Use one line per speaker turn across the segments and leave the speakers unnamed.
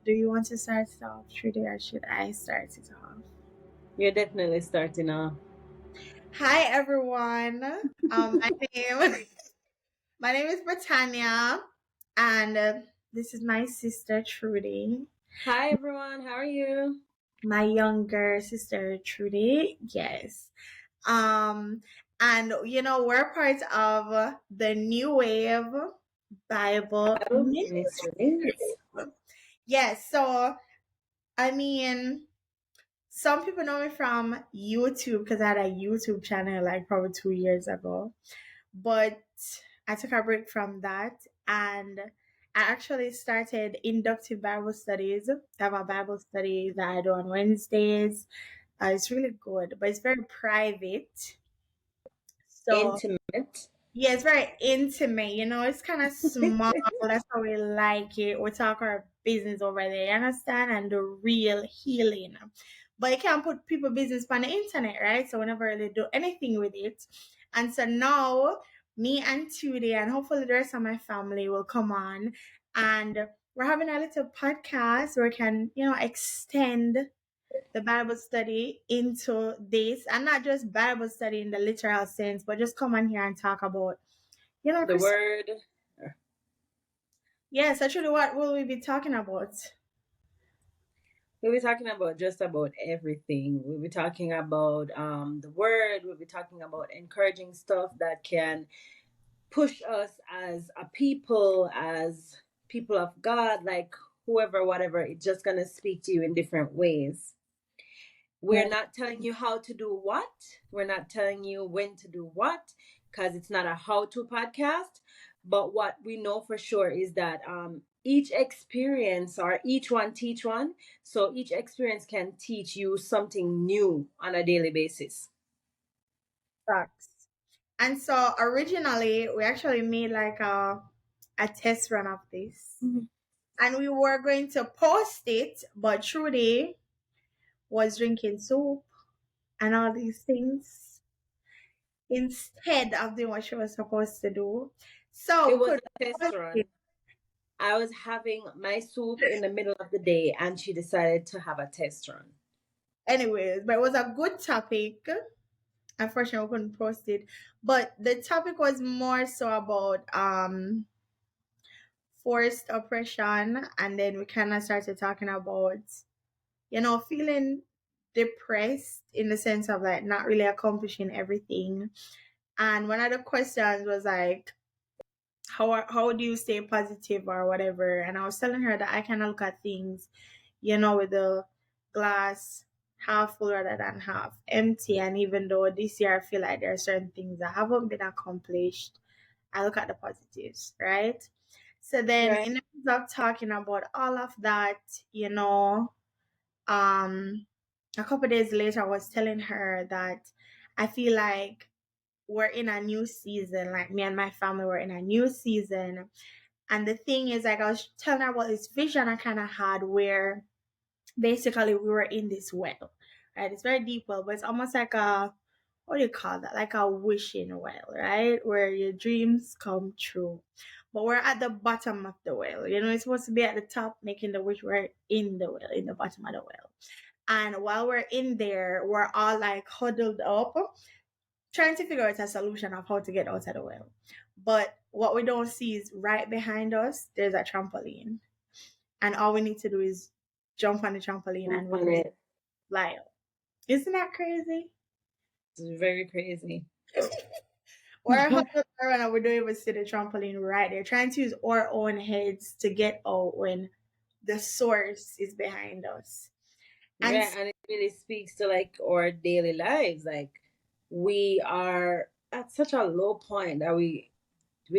do you want to start it off, Trudy, or should I start it off?
You're definitely starting off.
Hi, everyone. My name my name is Britannia, and this is my sister Trudy,
Hi everyone, how are you?
my younger sister Trudy. Yes. Um, and we're part of the New Wave Bible
Bible
Ministry.
Ministries.
Yes. So I mean, some people know me from YouTube because I had a YouTube channel like probably 2 years ago. But I took a break from that and I actually started inductive Bible studies. I have a Bible study that I do on Wednesdays. It's really good, but it's very private. So
Intimate.
yeah, it's very intimate, it's kind of small. That's how we like it. We talk our business over there, you understand? And the real healing. But you can't put people business on the internet, right? So we never really do anything with it. And so now, me and Tudy, and hopefully the rest of my family will come on. And we're having a little podcast where we can, extend the Bible study into this, and not just Bible study in the literal sense, but just come on here and talk about,
The
Chris.
word.
Yes, actually, what will we be talking about?
We'll be talking about just about everything. We'll be talking about the word. We'll be talking about encouraging stuff that can push us as people of God, like whoever, whatever. It's just gonna speak to you in different ways. We're not telling you how to do what. We're not telling you when to do what, because it's not a how-to podcast. But what we know for sure is that each experience, or each one teach one. So each experience can teach you something new on a daily basis.
Facts. And so originally, we actually made like a test run of this, and we were going to post it, but Trudy was drinking soup and all these things instead of doing what she was supposed to do.
It
So
was
could
a test run. I was having my soup in the middle of the day, and she decided to have a test run.
anyways, but it was a good topic. Unfortunately, we couldn't post it, but the topic was more so about forced oppression, and then we kind of started talking about feeling depressed in the sense of like not really accomplishing everything. And one of the questions was like, how do you stay positive or whatever? And I was telling her that I kind of look at things, with the glass half full rather than half empty. And even though this year I feel like there are certain things that haven't been accomplished, I look at the positives, right? So then,
Right.
in the midst of talking about all of that, um, a couple days later, I was telling her that I feel like we're in a new season. Like me and my family were in a new season. And the thing is, like I was telling her about this vision I kind of had where basically we were in this well, right? It's very deep well, but it's almost like a, what do you call that? Like a wishing well, right? Where your dreams come true. But we're at the bottom of the well. It's supposed to be at the top making the wish. We're in the well, in the bottom of the well. And while we're in there, we're all like huddled up, trying to figure out a solution of how to get out of the well. But what we don't see is right behind us, there's a trampoline. And all we need to do is jump on the trampoline and we
On
just
it.
fly out. Isn't that crazy?
It's very crazy.
We're huddled around and we don't even see the trampoline right there, trying to use our own heads to get out when the source is behind us. And
Yeah, and it really speaks to like our daily lives. Like we are at such a low point that we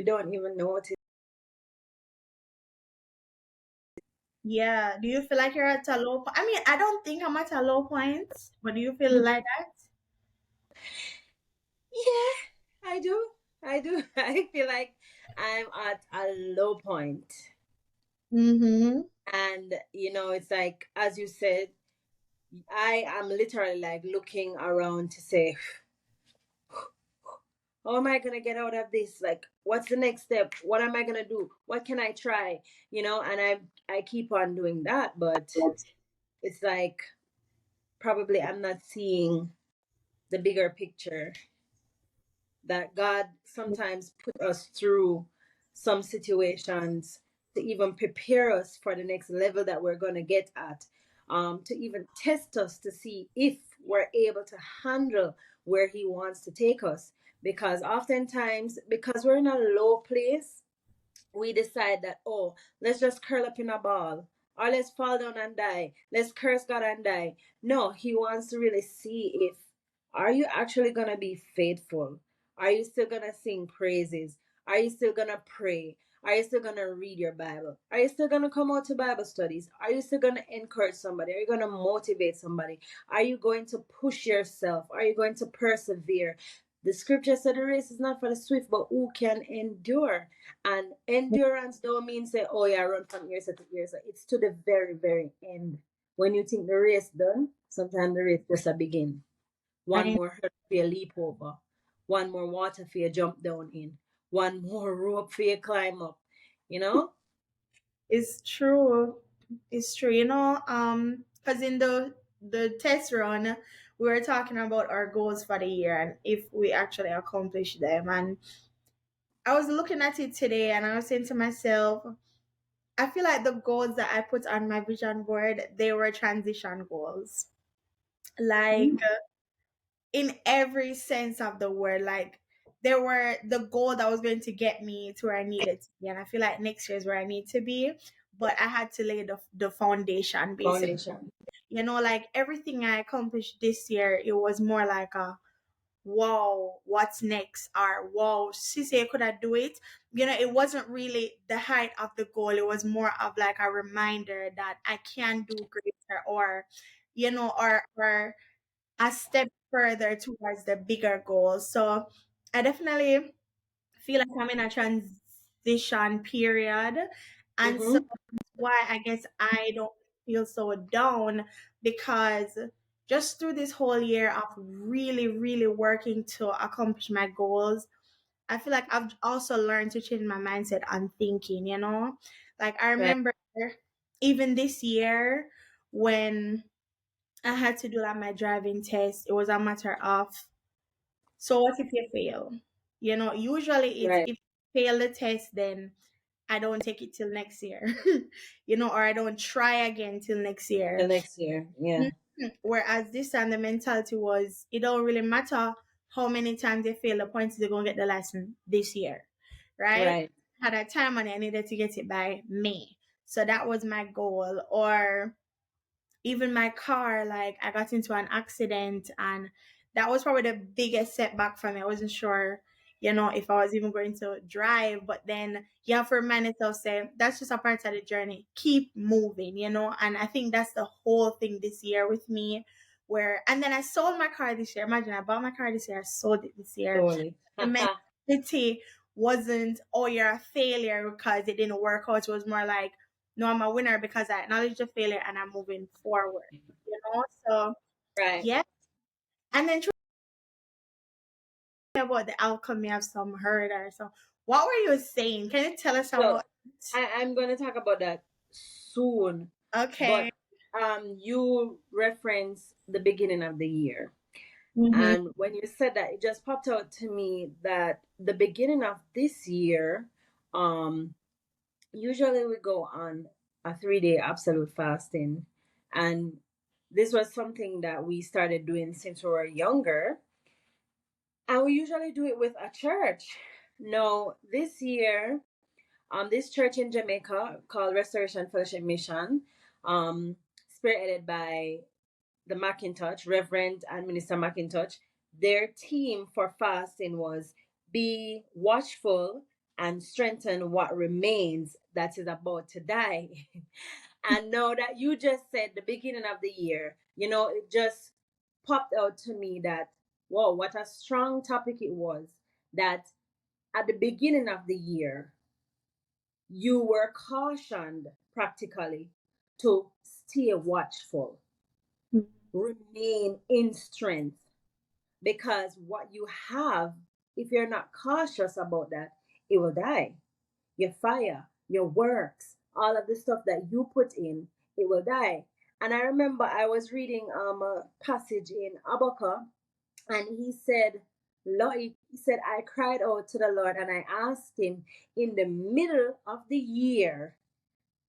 don't even know what to.
yeah, do you feel like you're at a low point? I mean, I don't think I'm at a low point, but do you feel like that?
Yeah, I do. I do. I feel like I'm at a low point.
Mm-hmm.
And it's like as you said, I am literally like looking around to say, how am I going to get out of this? Like, what's the next step? What am I going to do? What can I try? And I keep on doing that, but it's like probably I'm not seeing the bigger picture, that God sometimes put us through some situations to even prepare us for the next level that we're going to get at, to even test us to see if we're able to handle where He wants to take us. Because oftentimes, because we're in a low place, we decide that, oh, let's just curl up in a ball, or let's fall down and die, let's curse God and die. No, He wants to really see if, are you actually going to be faithful? Are you still going to sing praises? Are you still going to pray? Are you still going to read your Bible? Are you still going to come out to Bible studies? Are you still going to encourage somebody? Are you going to motivate somebody? Are you going to push yourself? Are you going to persevere? The scripture said the race is not for the swift, but who can endure. And endurance don't mean say, oh yeah, run from ear to ear. So it's to the very, very end. When you think the race done, sometimes the race just a begin. One
I
more hurdle for you leap over, one more water for you jump down in, one more rope for you climb up. You know?
It's true. It's true. Because in the test run, we were talking about our goals for the year and if we actually accomplish them. And I was looking at it today and I was saying to myself, I feel like the goals that I put on my vision board, they were transition goals. Like in every sense of the word, like they were the goal that was going to get me to where I needed to be. And I feel like next year is where I need to be. But I had to lay the foundation basically.
Foundation.
Like everything I accomplished this year, it was more like a wow, what's next? Or wow, she said could I do it? It wasn't really the height of the goal. It was more of like a reminder that I can do greater, or or a step further towards the bigger goal. So I definitely feel like I'm in a transition period. And so
Mm-hmm.
that's why I guess I don't feel so down, because just through this whole year of really, really working to accomplish my goals, I feel like I've also learned to change my mindset on thinking. Like I
Right.
remember even this year when I had to do like my driving test, it was a matter of, so what if you fail? Usually it's
Right.
if you fail the test, then I don't take it till next year, or I don't try again till next
The
year.
next year. Yeah.
Whereas this time the mentality was, it don't really matter how many times they fail, the point is they're gonna get the lesson this year, right?
Right.
Had a time on it, I needed to get it by May. So that was my goal. Or even my car, like I got into an accident, and that was probably the biggest setback for me. I wasn't sure, if I was even going to drive. But then you have to remind yourself, say that's just a part of the journey, keep moving. And I think that's the whole thing this year with me. And then I sold my car this year. Imagine, I bought my car this year, I sold it this year.
Totally.
The mentality wasn't, oh, you're a failure because it didn't work out. It was more like, no, I'm a winner because I acknowledge the failure and I'm moving forward. So
Right.
yeah. And then talking about the alchemy of some herder. So what were you saying? Can you tell us
So
about
I'm going to talk about that soon. But
Okay.
you reference the beginning of the year.
Mm-hmm.
And when you said that, it just popped out to me that the beginning of this year, um, usually we go on a 3-day absolute fasting. And this was something that we started doing since we were younger. And we usually do it with a church. No, this year, this church in Jamaica called Restoration Fellowship Mission, spearheaded by the McIntosh, Reverend and Minister McIntosh, their theme for fasting was be watchful and strengthen what remains that is about to die. And now that you just said the beginning of the year, it just popped out to me that, wow, what a strong topic it was. That at the beginning of the year, you were cautioned practically to stay watchful, remain in strength, because what you have if you're not cautious about that, it will die. Your fire, your works, all of the stuff that you put in, it will die. And I remember I was reading a passage in Habakkuk, and he said, Lord, he said, I cried out to the Lord and I asked him in the middle of the year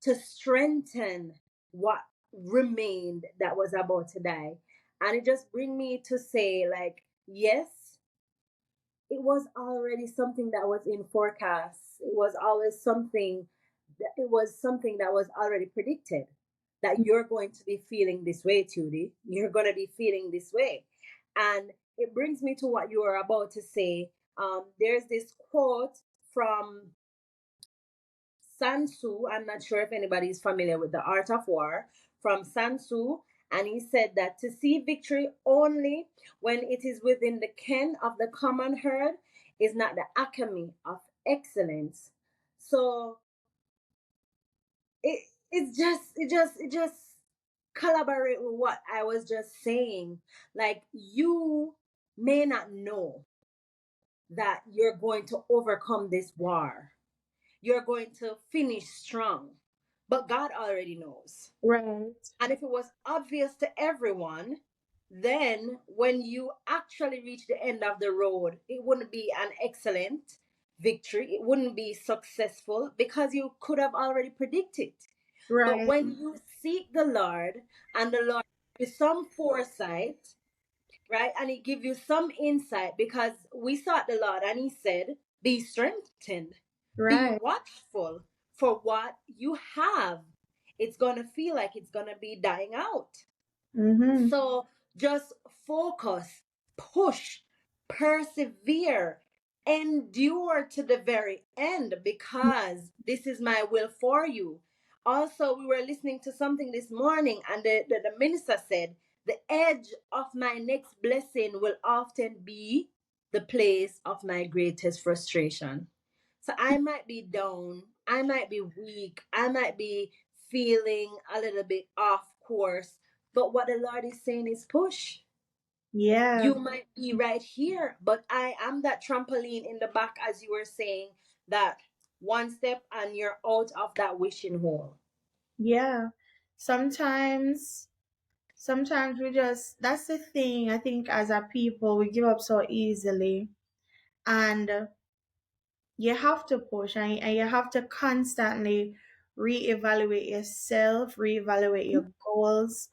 to strengthen what remained that was about to die. And it just bring me to say, like, yes, it was already something that was in forecast. It was always something it was something that was already predicted, that you're going to be feeling this way, Tudy. You're going to be feeling this way. And it brings me to what you were about to say. There's this quote from Sun Tzu. I'm not sure if anybody is familiar with the art of war, from Sun Tzu. And he said that to see victory only when it is within the ken of the common herd is not the acme of excellence. So it just collaborate with what I was just saying. Like, you may not know that you're going to overcome this war. You're going to finish strong. But God already knows.
Right.
And if it was obvious to everyone, then when you actually reach the end of the road, it wouldn't be an excellent victory. It wouldn't be successful because you could have already predicted. But
Right.
when you seek the Lord and the Lord gives some foresight, right, and He give you some insight, because we sought the Lord and He said, be strengthened, be
Right.
watchful for what you have. It's going to feel like it's going to be dying out.
Mm-hmm.
So just focus, push, persevere, endure to the very end, because this is my will for you. Also, we were listening to something this morning, and the minister said, the edge of my next blessing will often be the place of my greatest frustration. So I might be down, I might be weak, I might be feeling a little bit off course, but what the Lord is saying is push.
Yeah.
You might be right here, but I am that trampoline in the back, as you were saying, that one step and you're out of that wishing hole.
Yeah. Sometimes sometimes we just, that's the thing, I think as a people we give up so easily. And you have to push, and you have to constantly reevaluate yourself, reevaluate your goals.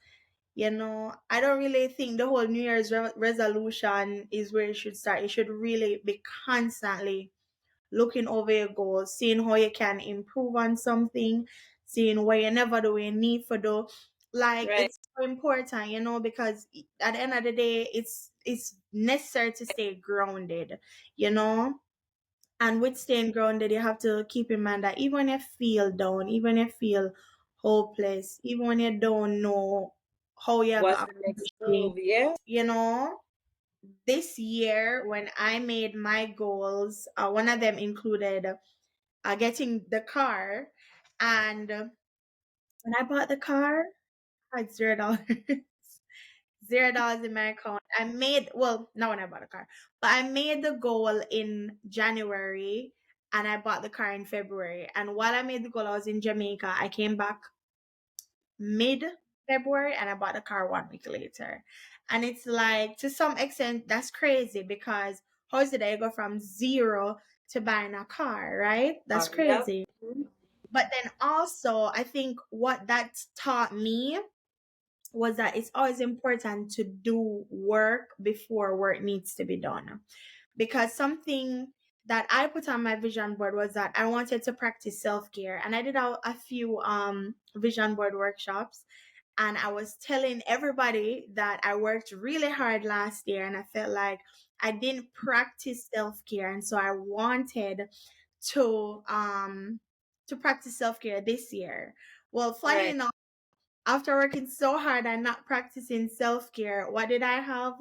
I don't really think the whole New Year's resolution is where you should start. You should really be constantly looking over your goals, seeing how you can improve on something, seeing where you never do what you need for do. Like,
Right.
it's so important, because at the end of the day, it's necessary to stay grounded, you know. And with staying grounded, you have to keep in mind that even when you feel down, even when you feel hopeless, even when you don't know how you're
What's
gonna
the next
accomplish it,
move? Yeah.
you know, this year when I made my goals, one of them included getting the car. And when I bought the car, I had $0. $0 in my account. I made, well, not when I bought a car, but I made the goal in January and I bought the car in February. And while I made the goal, I was in Jamaica. I came back mid February and I bought the car 1 week later. And it's like, to some extent, that's crazy, because how is it that you go from zero to buying a car, right? That's
Yep.
crazy. But then also, I think what that taught me was that it's always important to do work before work needs to be done. Because something that I put on my vision board was that I wanted to practice self-care. And I did a few vision board workshops, and I was telling everybody that I worked really hard last year and I felt like I didn't practice self-care. And so I wanted to practice self-care this year. Well, funny
Right.
enough, after working so hard and not practicing self care, what did I have?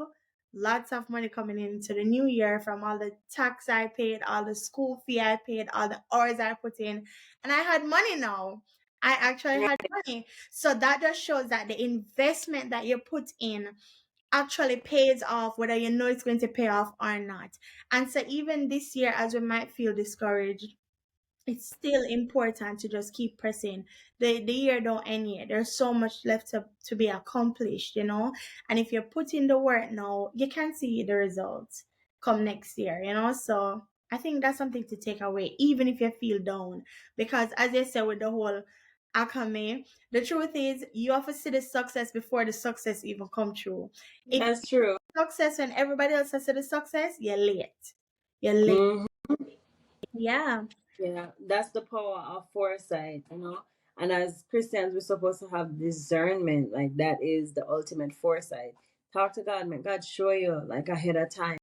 Lots of money coming into the new year from all the tax I paid, all the school fee I paid, all the hours I put in. And I had money now. I actually
Right.
had money. So that just shows that the investment that you put in actually pays off, whether you know it's going to pay off or not. And so even this year, as we might feel discouraged, it's still important to just keep pressing. The year don't end yet. There's so much left to be accomplished, you know. And if you're putting the work now, you can see the results come next year, you know. So I think that's something to take away, even if you feel down. Because as I said with the whole alchemy, the truth is you have to see the success before the success even come true. If
That's true.
success when everybody else has seen the success, you're late. You're late.
Hmm.
Yeah.
Yeah, that's the power of foresight, you know. And as Christians, we're supposed to have discernment. Like that is the ultimate foresight. Talk to God, man. God show you like ahead of time.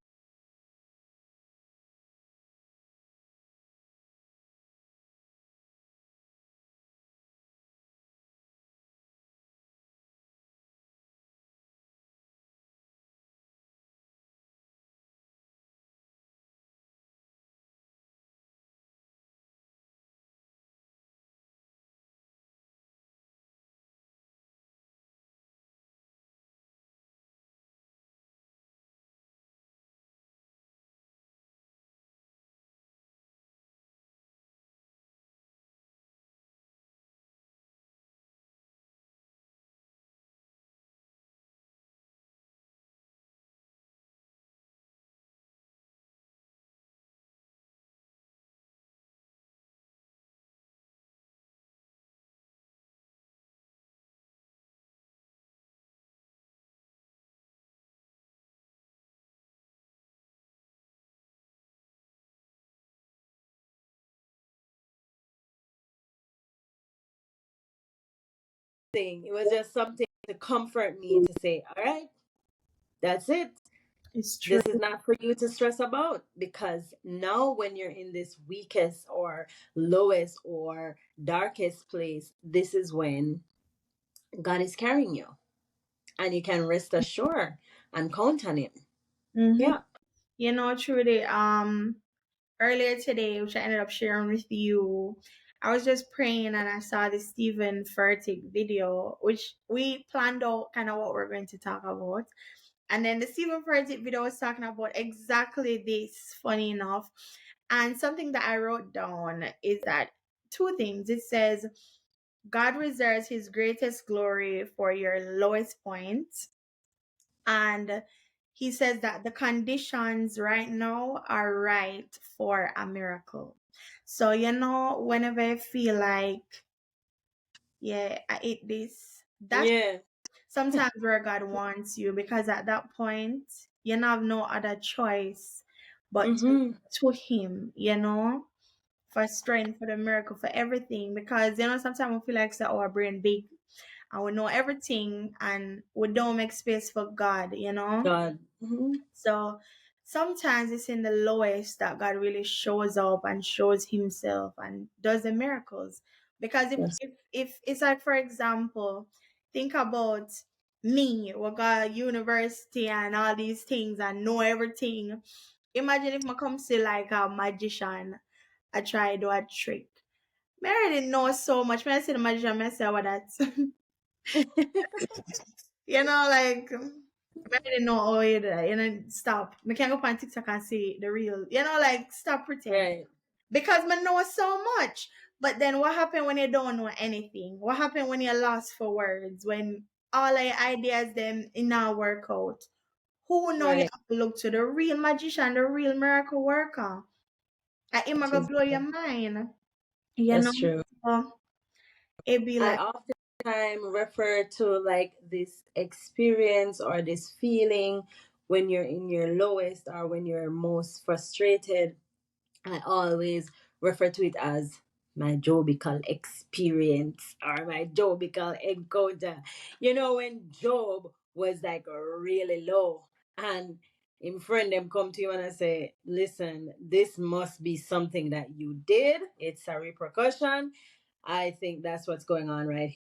It was just something to comfort me to say, all right, that's it.
It's true.
This is not for you to stress about because now when you're in this weakest or lowest or darkest place, this is when God is carrying you and you can rest assured and count on him.
Mm-hmm.
Yeah.
You know, truly, earlier today, which I ended up sharing with you, I was just praying and I saw the Stephen Furtick video, which we planned out kind of what we're going to talk about. And then the Stephen Furtick video was talking about exactly this, funny enough. And something that I wrote down is that two things. It says, God reserves his greatest glory for your lowest point, and he says that the conditions right now are right for a miracle. So, you know, whenever I feel like, yeah, I ate this, that's
Yeah.
sometimes where God wants you, because at that point, you have no other choice but
Mm-hmm.
to Him, you know, for strength, for the miracle, for everything. Because, you know, sometimes we feel like so our brain big and we know everything and we don't make space for God, you know.
God. Mm-hmm.
So sometimes it's in the lowest that God really shows up and shows himself and does the miracles. Because
Yes.
if it's like, for example, think about me, we got university and all these things and know everything. Imagine if I come see like a magician, I try to do a trick. I already know so much. When I see the magician, I say what that. You know, like I didn't know all you that, you know, stop. I can go on TikTok and see the real, you know, like stop pretend.
Right.
Because I know so much. But then what happened when you don't know anything? What happened when you're lost for words? When all your ideas them in our work out? Who know you
Right.
have to look to the real magician, the real miracle worker? And him gonna
Jesus.
blow your mind. You know?
That's true.
So it be
I
like
oftentimes refer to like this experience or this feeling when you're in your lowest or when you're most frustrated. I always refer to it as my Jobical experience or my Jobical encounter. You know, when Job was like really low and in friend them come to you and I say, listen, this must be something that you did. It's a repercussion. I think that's what's going on right.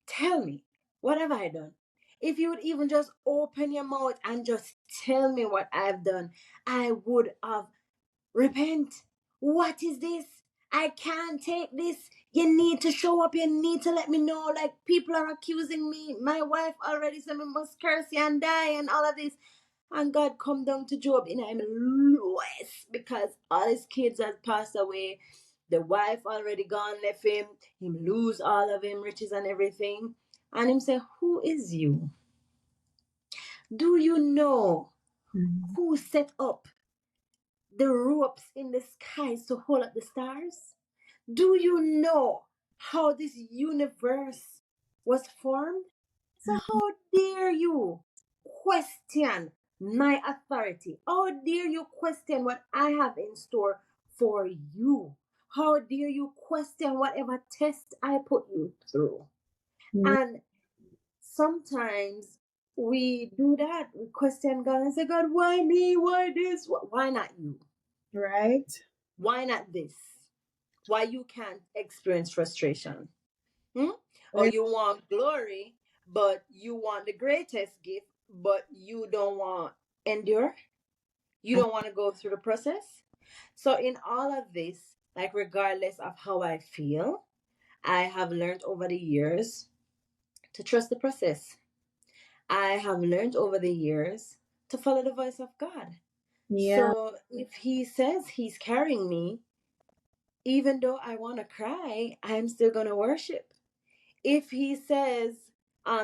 Tell me, what have I done? If you would even just open your mouth and just tell me what I've done, I would have repent. What is this? I can't take this. You need to show up. You need to let me know. Like, people are accusing me. My wife already said me must curse you and die and all of this. And God come down to Job in him lowest because all his kids had passed away. The wife already gone, left him lose all of him riches and everything. And him say, who is you? Do you know
Mhm.
who set up the ropes in the skies to hold up the stars? Do you know how this universe was formed? So, how dare you question my authority? How dare you question what I have in store for you? How dare you question whatever test I put you through?
Yeah.
And sometimes we do that. We question God and say, God, why me? Why this? Why not you?
Right.
Why not this? Why you can't experience frustration? Hmm? Or
Right.
you want glory, but you want the greatest gift, but you don't want endure. You don't want to go through the process. So in all of this, like regardless of how I feel, I have learned over the years to trust the process. I have learned over the years to follow the voice of God.
Yeah.
So if He says He's carrying me, even though I want to cry, I'm still going to worship. If He says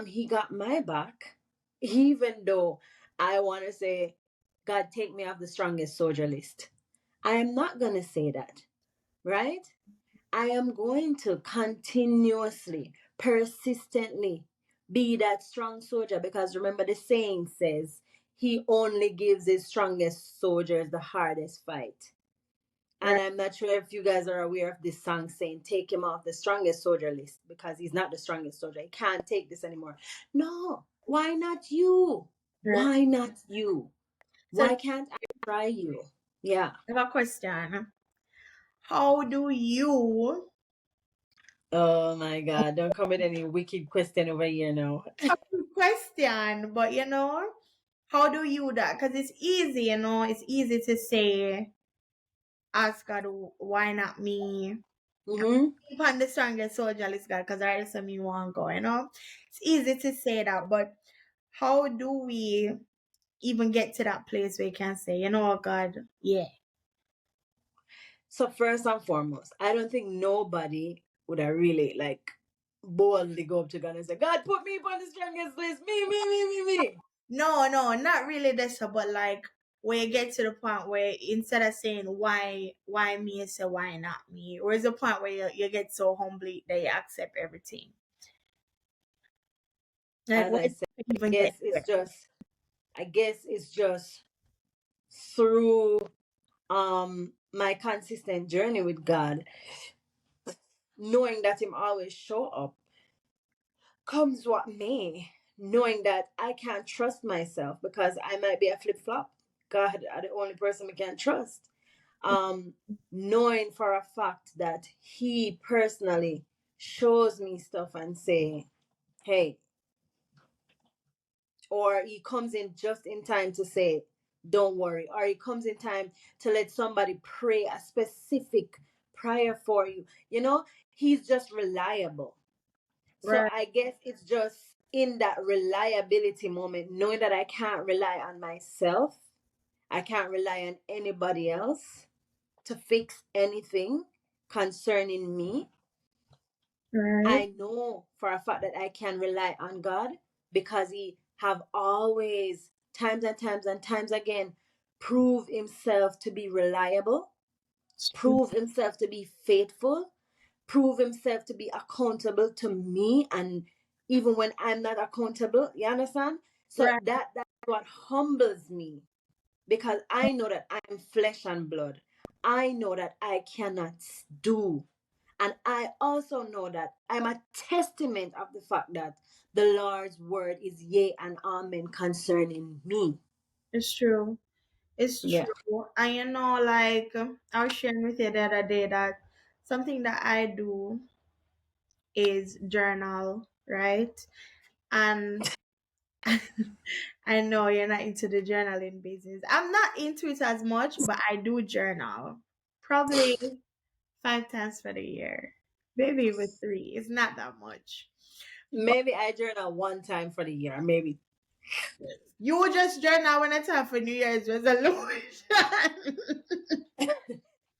He got my back, even though I want to say, God, take me off the strongest soldier list, I am not going to say that, right? I am going to continuously, persistently be that strong soldier, because remember the saying says, He only gives His strongest soldiers the hardest fight. And
Right.
I'm not sure if you guys are aware of this song saying, take him off the strongest soldier list because he's not the strongest soldier. He can't take this anymore. No, why not you?
Right.
Why not you?
So
Why can't I try you? Yeah.
I have a question. How do you
Oh my God. Don't come with any wicked question over here now.
question, but how do you that? Because it's easy, it's easy to say, ask God, why not me?
Mm-hmm.
Keep on the strongest soldier list, God, because I just me want go. It's easy to say that, but how do we even get to that place where you can say, God, yeah.
So first and foremost, I don't think nobody would have really like boldly go up to God and say, God, put me on the strongest list. Me.
No, no, not really this, but like where you get to the point where instead of saying why me, you say why not me, or is the point where you get so humbly that you accept everything. Like
As
where
I
do
said,
you
I
even get
guess
to
it's
it?
just I guess it's just through my consistent journey with God, knowing that Him always show up, comes what may, knowing that I can't trust myself because I might be a flip flop. God are the only person we can trust. Um, Knowing for a fact that He personally shows me stuff and say, hey, or he comes in just in time to say don't worry, or he comes in time to let somebody pray a specific prayer for you, he's just reliable. So
Right,
I guess it's just in that reliability moment, knowing that I can't rely on myself, I can't rely on anybody else to fix anything concerning me.
right,
I know for a fact that I can rely on God because He have always, times and times and times again, prove Himself to be reliable, prove Himself to be faithful, prove Himself to be accountable to me, and even when I'm not accountable, you understand? So
right.
that's what humbles me, because I know that I am flesh and blood. I know that I cannot do. And I also know that I'm a testament of the fact that the Lord's word is yea and amen concerning me.
It's true. It's
Yeah.
true. And like I was sharing with you the other day that something that I do is journal, right? And I know you're not into the journaling business. I'm not into it as much, but I do journal. Probably 5 times for the year. Maybe with 3. It's not that much. But
Maybe I journal one time for the year. Maybe
you will just journal when it's time for New Year's resolution.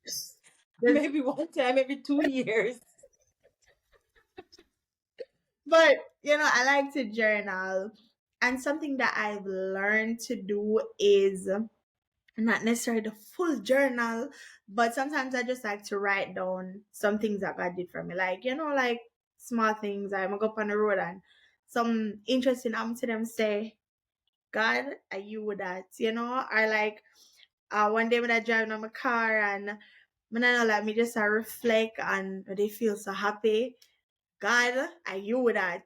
This-
maybe one time every 2 years.
but I like to journal. And something that I've learned to do is not necessarily the full journal, but sometimes I just like to write down some things that God did for me. Like, like small things. I'm gonna go up on the road and some interesting happened to them say, God, are you with that? Or like one day when I drive on my car and when I know like me just I reflect and they feel so happy. God, are you with that?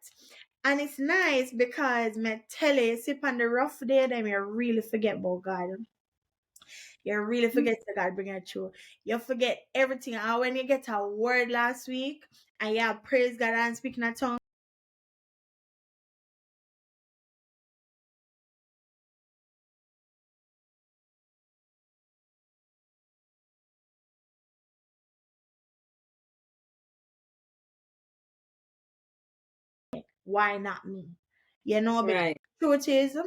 And it's nice because me tell you, sip on the rough day, then you really forget about God. You really forget that God bring it through. You forget everything. And when you get a word last week and you have praise God and speaking a tongue, why not me? Because
Right.
truth is,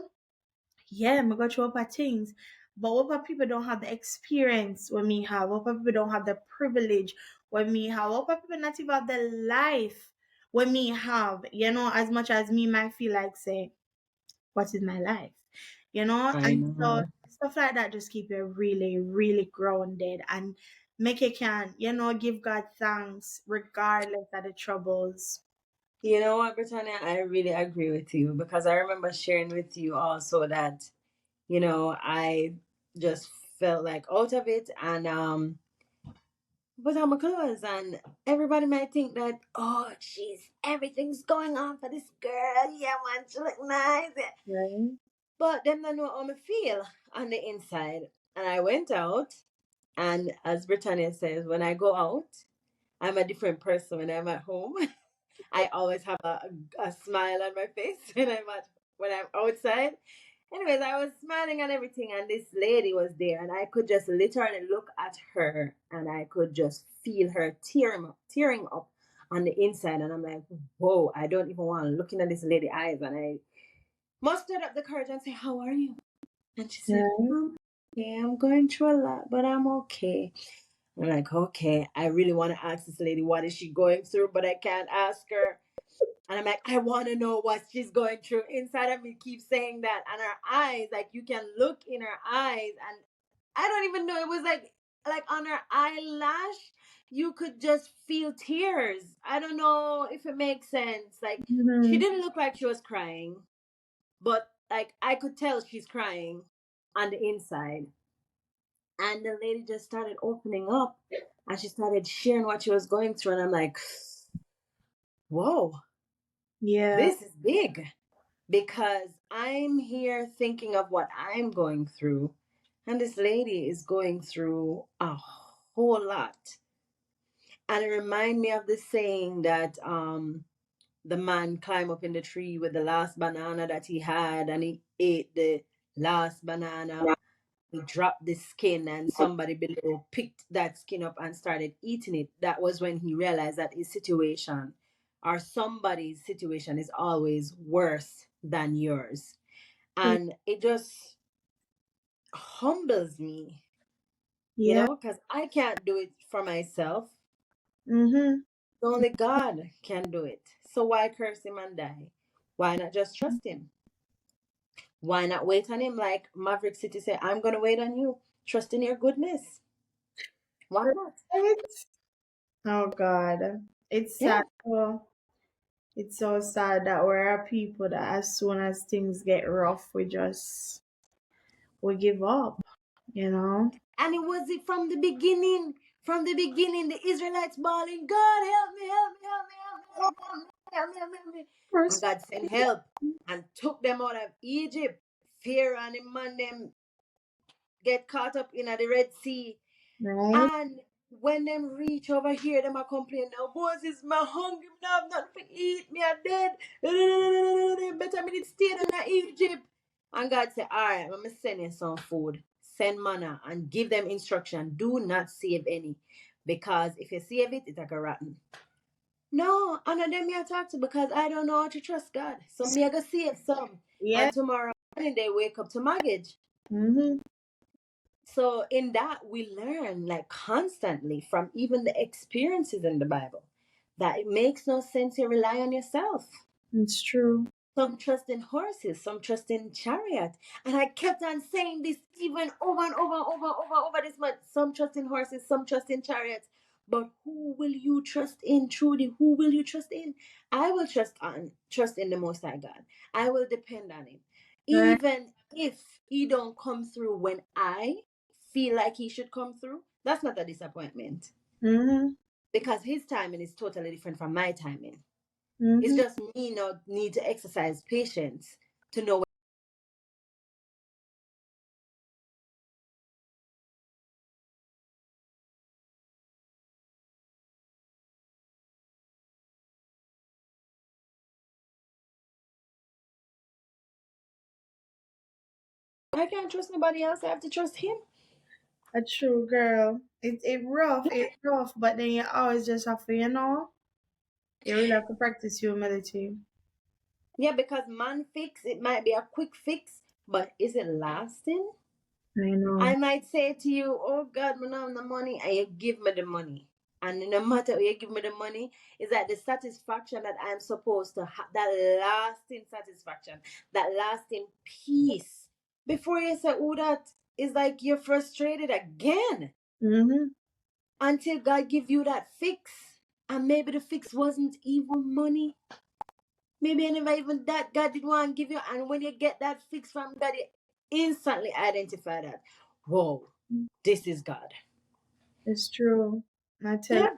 yeah, I'm gonna go through upper things. But what about people don't have the experience when me have? What about people don't have the privilege when me have? What about people not even have the life when me have? As much as me might feel like say, what is my life?
I
And so
know.
stuff like that just keep you really, really grounded and make you can, give God thanks regardless of the troubles.
You know what, Britannia? I really agree with you because I remember sharing with you also that, I just felt like out of it and put on my clothes and everybody might think that, oh, everything's going on for this girl. Yeah, man, she look nice. Yeah.
Right?
But them don't know how I feel on the inside. And I went out, and as Britannia says, when I go out, I'm a different person when I'm at home. I always have a smile on my face when I'm outside. Anyways, I was smiling and everything, and this lady was there, and I could just literally look at her, and I could just feel her tearing up on the inside, and I'm like, whoa! I don't even want to look in at this lady eyes, and I mustered up the courage and say, "How are you?" And she said,
Right.
"Okay, I'm going through a lot, but I'm okay." I'm like, "Okay, I really want to ask this lady what is she going through, but I can't ask her." And I'm like, I want to know what she's going through. Inside of me keeps saying that. And her eyes, like you can look in her eyes. And I don't even know. It was like on her eyelash, you could just feel tears. I don't know if it makes sense. Like she
Mm-hmm.
didn't look like she was crying, but like I could tell she's crying on the inside. And the lady just started opening up and she started sharing what she was going through. And I'm like, whoa,
Yeah.
this is big. Because I'm here thinking of what I'm going through, and this lady is going through a whole lot. And it remind me of the saying that the man climbed up in the tree with the last banana that he had, and he ate the last banana. He dropped the skin, and somebody below picked that skin up and started eating it. That was when he realized that his situation or somebody's situation is always worse than yours. And it just humbles me,
Yeah.
because I can't do it for myself.
Mm-hmm.
Only God can do it. So why curse him and die? Why not just trust him? Why not wait on him like Maverick City said, I'm going to wait on you. Trust in your goodness. Why not?
Right? Oh God. It's
Yeah.
sad. Oh, it's so sad that we're people that as soon as things get rough, we give up, you know?
And it was it from the beginning. From the beginning, the Israelites bawling, God help me, help me, help me, help me, help me, help me, help me, help me, help me. And
First,
God sent help and took them out of Egypt. Pharaoh and the man them get caught up in the Red Sea.
right?
And when them reach over here, them are complaining, now Moses, my hungry, me not have nothing to eat, me are dead. Better me did stay down in Egypt. And God said, all right, I'm send you some food. Send manna and give them instruction. Do not save any. Because if you save it, it's like a rotten. No, none of them me I talk to because I don't know how to trust God. So me I go save some.
Yeah.
And tomorrow morning they wake up to mortgage.
Mm-hmm.
So in that we learn like constantly from even the experiences in the Bible that it makes no sense to rely on yourself.
It's true.
Some trust in horses, some trust in chariot. And I kept on saying this even over and over this month. Some trust in horses, some trust in chariots. But who will you trust in, truly? Who will you trust in? I will trust in the Most High God. I will depend on Him.
Right.
Even if He don't come through when I feel like He should come through, that's not a disappointment.
Mm-hmm.
Because His timing is totally different from my timing. It's
Mm-hmm.
just me not need to exercise patience to know. I can't trust nobody else. I have to trust Him.
A true girl. It's rough, but then you always just have to, you really have to practice humility.
Yeah, because man fix, it might be a quick fix, but is it lasting?
I know.
I might say to you, oh God, I don't have the money, and you give me the money. And no matter where you give me the money, is that the satisfaction that I'm supposed to have, that lasting satisfaction, that lasting peace. Before you say, oh, that is like you're frustrated again
Mm-hmm.
until God give you that fix. And maybe the fix wasn't even money. Maybe never even that God did want to give you. And when you get that fix from God, you instantly identify that, whoa, this is God.
It's true. I tell you.
Yeah.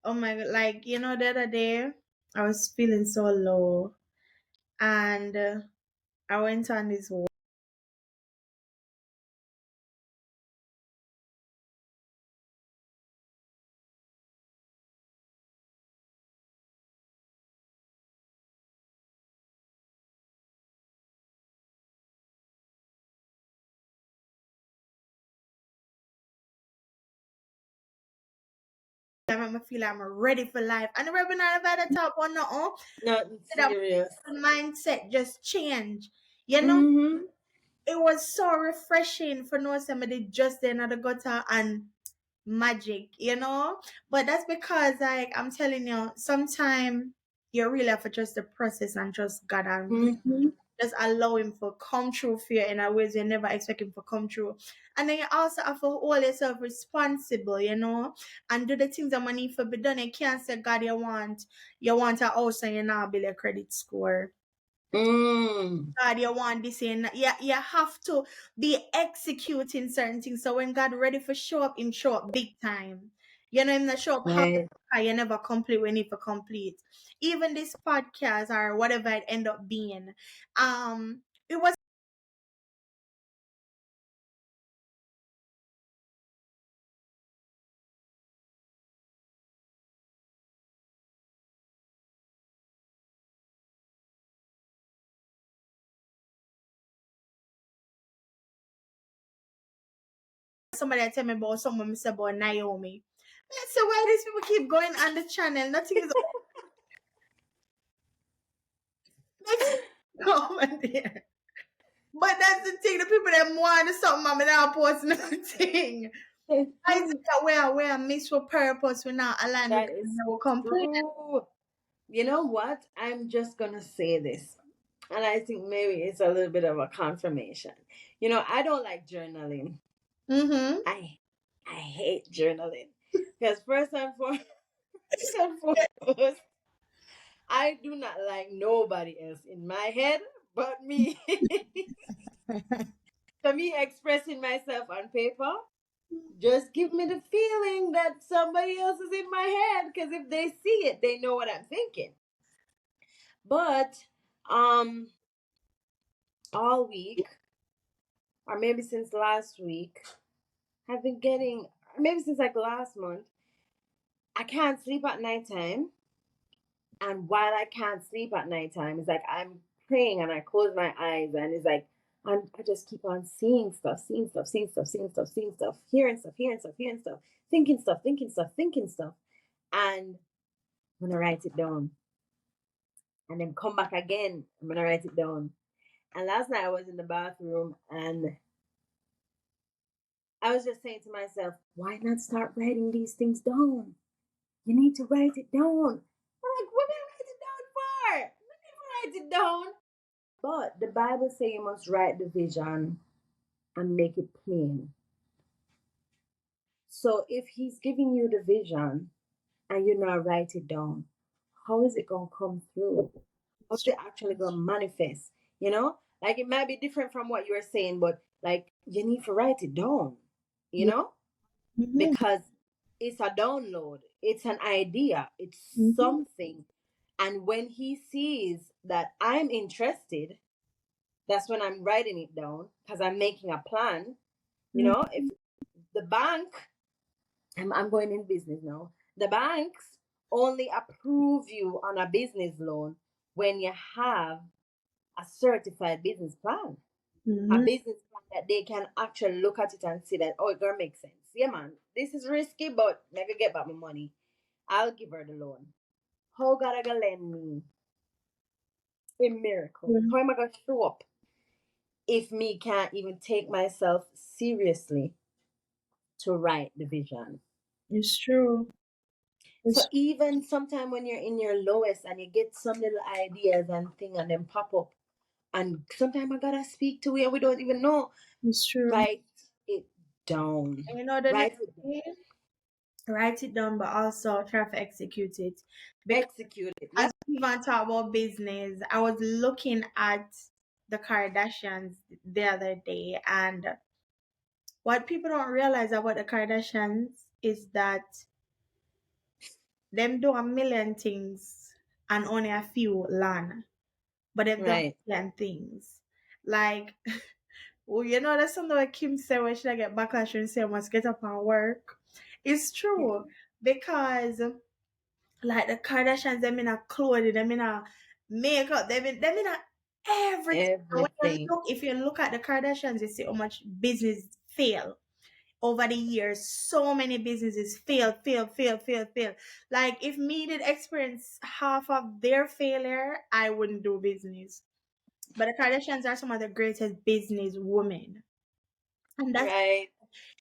Oh my God. Like, the other day, I was feeling so low. And I went on this walk. I make me feel I'm ready for life. And the Reverend about the top on no,
Nothing
that
serious.
mindset just change. You know,
Mm-hmm.
it was so refreshing for no somebody just then at the gutter and magic. But that's because like I'm telling you, sometimes you really have to trust the process and trust God and
Mm-hmm.
just allow him for come true for you in a ways you never expect him for come true. And then you also have to hold yourself responsible, and do the things that need to be done. You can't say God you want a house and you not build a credit score.
Mm.
God, you want this in. You have to be executing certain things. So when God ready for show up, him show up big time. Him not show up half
Right.
you never complete when need to complete. Even this podcast or whatever it end up being. It was somebody that tell me about someone say about Naomi. I said, why these people keep going on the channel? Nothing is over there. But that's the thing, the people that want something, I'm not posting nothing. I think that we are mixed for purpose, we're not aligned with
That
God,
is
we're complete.
true. You know what? I'm just gonna say this. And I think maybe it's a little bit of a confirmation. I don't like journaling.
Mm-hmm.
I hate journaling. Because first and foremost, first and foremost, I do not like nobody else in my head but me. So me expressing myself on paper, just give me the feeling that somebody else is in my head. Because if they see it, they know what I'm thinking. But um, all week, or maybe since last week, I've been getting maybe since like last month. I can't sleep at nighttime, and while I can't sleep at nighttime, it's like I'm praying and I close my eyes, and it's like I just keep on seeing stuff, seeing stuff, seeing stuff, seeing stuff, seeing stuff, hearing stuff, hearing stuff, hearing stuff, thinking stuff, thinking stuff, thinking stuff. And I'm gonna write it down. And then come back again. I'm gonna write it down. And last night I was in the bathroom and I was just saying to myself, why not start writing these things down? You need to write it down. I'm like, what did I write it down for? I didn't write it down. But the Bible says you must write the vision and make it plain. So if he's giving you the vision and you not write it down, how is it gonna come through? How's it actually gonna manifest? You know? Like it might be different from what you're saying, but like you need to write it down, you
Yeah.
know?
Mhm.
Because it's a download, it's an idea, it's
Mhm.
something. And when he sees that I'm interested, that's when I'm writing it down because I'm making a plan. You know, if the bank, I'm going in business now, the banks only approve you on a business loan when you have a certified business plan. A
Mhm.
business plan that they can actually look at it and see that, oh, it gonna make sense. Yeah, man, this is risky, but I can get back my money. I'll give her the loan. How God I gonna lend me a miracle?
Mhm.
How am I gonna show up if me can't even take myself seriously to write the vision?
It's true.
So
It's
even sometime when you're in your lowest and you get some little ideas and thing and then pop up, and sometimes I gotta speak to you and we don't even know.
it's true.
Write it down.
And you know the
Write
next
it down.
thing, write it down, but also try to execute it. Because
Execute it.
as
Yep.
we even talk about business, I was looking at the Kardashians the other day, and what people don't realize about the Kardashians is that them do a million things and only a few land, but them do a
Right.
million things. Like, well, you know, that's something like Kim said when she get backlash and say must get up and work. It's true because like the Kardashians, them in a clothing, them in a makeup, them in a everything. And when you
Everything.
look, if you look at the Kardashians, you see how much business fail over the years. So many businesses fail. Like if me did experience half of their failure, I wouldn't do business. But the Kardashians are some of the greatest business women. And that's
Right.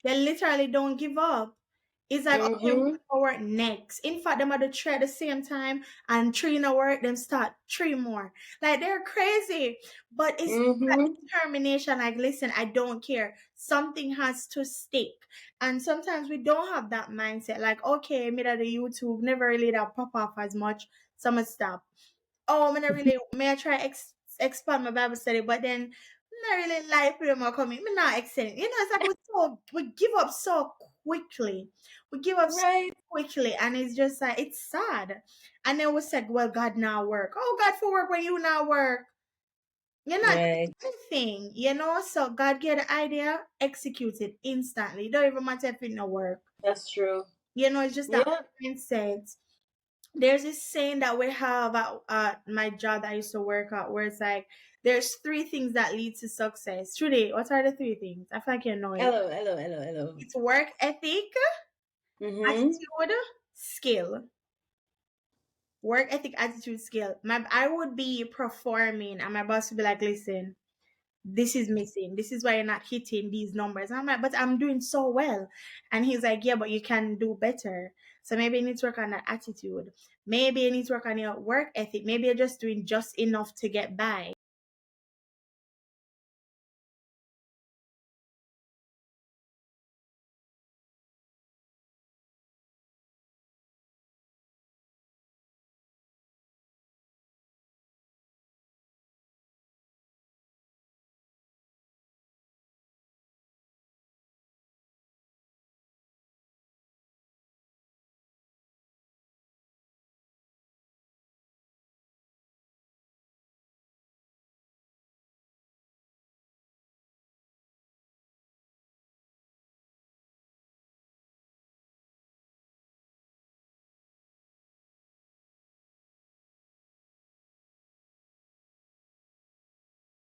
they literally don't give up. It's like, okay,
Mm-hmm.
what work next? In fact, them are the three at the same time and three in a work, then start three more. Like they're crazy. But it's that
Mm-hmm.
determination, like, listen, I don't care. Something has to stick. And sometimes we don't have that mindset. Like, okay, me that the YouTube never really that pop off as much. Some stop. Oh, I'm not really may I try expand my Bible study, but then I'm not really like them are coming. I'm not extending. You know, it's like we give up so quickly. We give up so
Right.
quickly, and it's just like it's sad. And then we said, well, God now work. Oh, God for work when you now work. You're not
Right.
doing anything, you know. So God get the idea, execute it instantly. It don't even matter if it no work.
That's true.
You know, it's just that
Yeah.
mindset. There's this saying that we have at my job that I used to work at where it's like there's three things that lead to success. Trudy, what are the three things? I feel like you know it.
Hello, hello, hello, hello.
It's work ethic,
Mm-hmm.
attitude, skill. Work ethic, attitude, skill. I would be performing and my boss would be like, listen, this is missing. This is why you're not hitting these numbers. And I'm like, but I'm doing so well. And he's like, yeah, but you can do better. So maybe you need to work on that attitude. Maybe you need to work on your work ethic. Maybe you're just doing just enough to get by.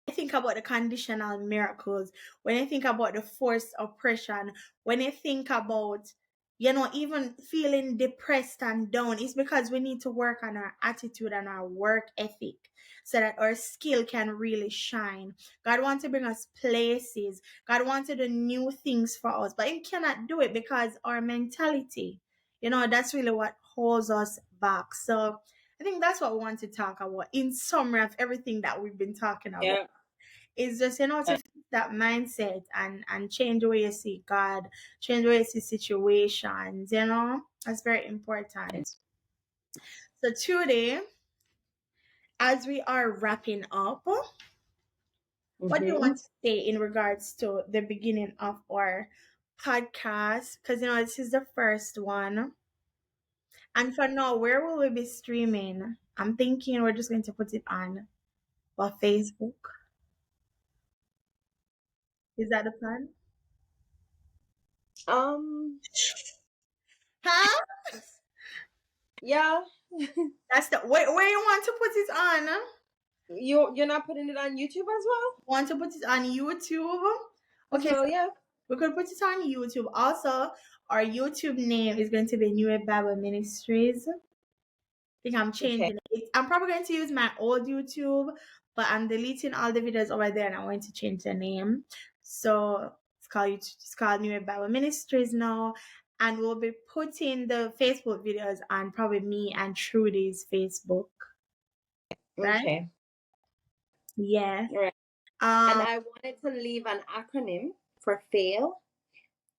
I think about the conditional miracles, when I think about the forced oppression, when I think about even feeling depressed and down, it's because we need to work on our attitude and our work ethic so that our skill can really shine. God wants to bring us places. God wants to do new things for us, but He cannot do it because our mentality, that's really what holds us back. So I think that's what we want to talk about in summary of everything that we've been talking about.
Yeah.
It's just, to fix that mindset and change the way you see God, change the way you see situations, That's very important. So today, as we are wrapping up, what do you
Mm-hmm.
want to say in regards to the beginning of our podcast? Because this is the first one. And for now, where will we be streaming? I'm thinking we're just going to put it on Facebook. Is that the plan?
Um,
Huh?
yeah.
That's the where you want to put it on?
You're not putting it on YouTube as well?
Want to put it on YouTube?
As
Okay,
well,
so
yeah.
we could put it on YouTube. Also, our YouTube name is going to be New Bible Ministries. I think I'm
Okay.
changing it. I'm probably going to use my old YouTube, but I'm deleting all the videos over there and I'm going to change the name. So it's called New Bible Ministries now. And we'll be putting the Facebook videos on probably me and Trudy's Facebook. Right?
Okay.
Yeah.
All right. And
Um
I wanted to leave an acronym for FAIL.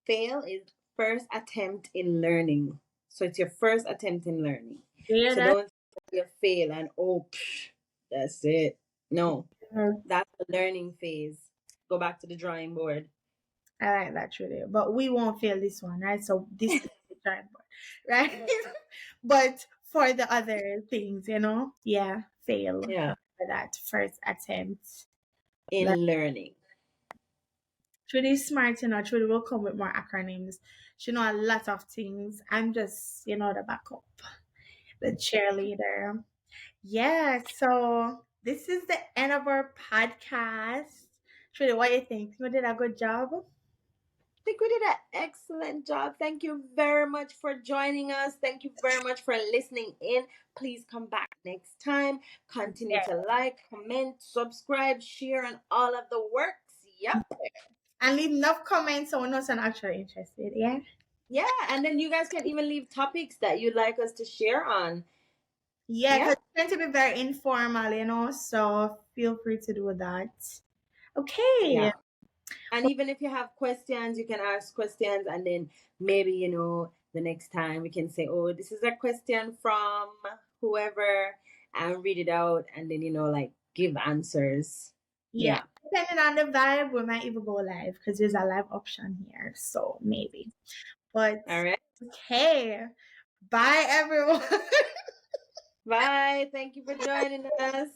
FAIL is first attempt in learning. So it's your first attempt in learning.
yeah,
So
that's
don't say you fail and that's it. No, that's the learning phase. Go back to the drawing board.
I like that truly. But we won't fail this one, right? So this is the trying part, right? But for the other things, yeah, fail
Yeah,
for that first attempt. Like
in learning.
Trudy's smart, Trudy will come with more acronyms. She know a lot of things. I'm just, the backup, the cheerleader. Yeah, so this is the end of our podcast. Trudy, what do you think? We did a good job?
I think we did an excellent job. Thank you very much for joining us. Thank you very much for listening in. Please come back next time. Continue
Yeah.
to like, comment, subscribe, share, and all of the works. Yep.
And leave enough comments so we know someone actually interested. Yeah.
Yeah. And then you guys can even leave topics that you'd like us to share on.
Yeah,
Yeah.
because it's going to be very informal, so feel free to do that. Okay.
Yeah. And even if you have questions, you can ask questions, and then maybe, the next time we can say, oh, this is a question from whoever, and read it out, and then, like give answers.
Yeah.
Yeah.
Depending on the vibe, we might even go live because there's a live option here. So maybe. But
All right.
okay. Bye, everyone.
Bye. Thank you for joining us.